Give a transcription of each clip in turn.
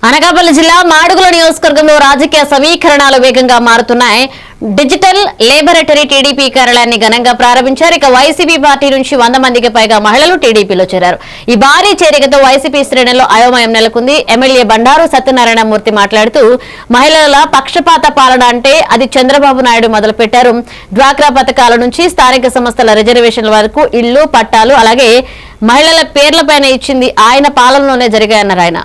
అనకాపల్లి జిల్లా మాడుగుల నియోజకవర్గంలో రాజకీయ సమీకరణాలు వేగంగా మారుతున్నాయి. డిజిటల్ లేబొరేటరీ టీడీపీ కార్యాలయాన్ని ఘనంగా ప్రారంభించారు. ఇక వైసీపీ పార్టీ నుంచి 100 మందికి పైగా మహిళలు టీడీపీలో చేరారు. ఈ భారీ చేరికతో వైసీపీ శ్రేణుల్లో అయోమయం నెలకొంది. ఎమ్మెల్యే బండారు సత్యనారాయణ మూర్తి మాట్లాడుతూ మహిళల పక్షపాత పాలన అంటే అది చంద్రబాబు నాయుడు మొదలుపెట్టారు. డ్వాక్రా పథకాల నుంచి స్థానిక సంస్థల రిజర్వేషన్ల వరకు ఇళ్లు పట్టాలు అలాగే మహిళల పేర్లపైన ఇచ్చింది ఆయన పాలనలోనే జరిగాయన్నారు ఆయన.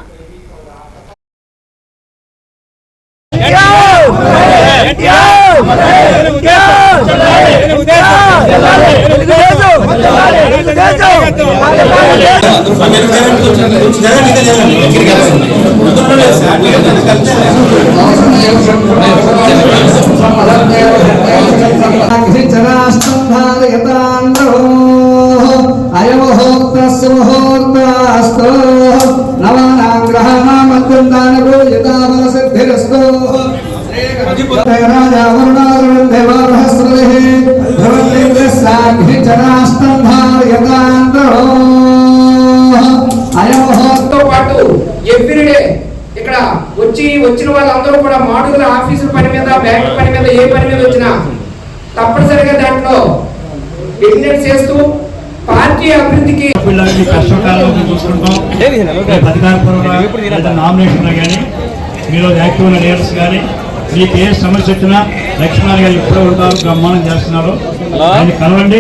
ఇక్కడ వచ్చిన వాళ్ళందరూ కూడా మాడుగుల ఆఫీసుల పని మీద బ్యాంక్ పని మీద ఏ పని మీద వచ్చినా తప్పనిసరిగా దాంట్లో ఎగ్జిట్ చేస్తూ పార్టీ అభివృద్ధికి నామినేషన్ కానీ మీరు యాక్టివ్ లీడర్స్ కానీ మీకు ఏ సమస్య వచ్చినా లక్ష్మణ్ గారు ఎప్పుడో ఉంటారు, బ్రహ్మాండం చేస్తున్నారు. ఆయన కలవండి,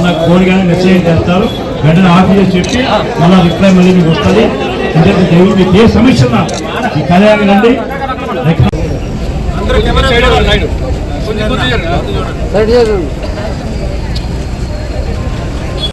నాకు ఫోన్ కానీ మెసేజ్ చేస్తారు, వెంటనే ఆఫీస్ చెప్పి మళ్ళీ రిప్లై మళ్ళీ మీకు వస్తుంది. మీకు ఏ సమస్య ఉన్నా ఈ కళ్యాణి రండి.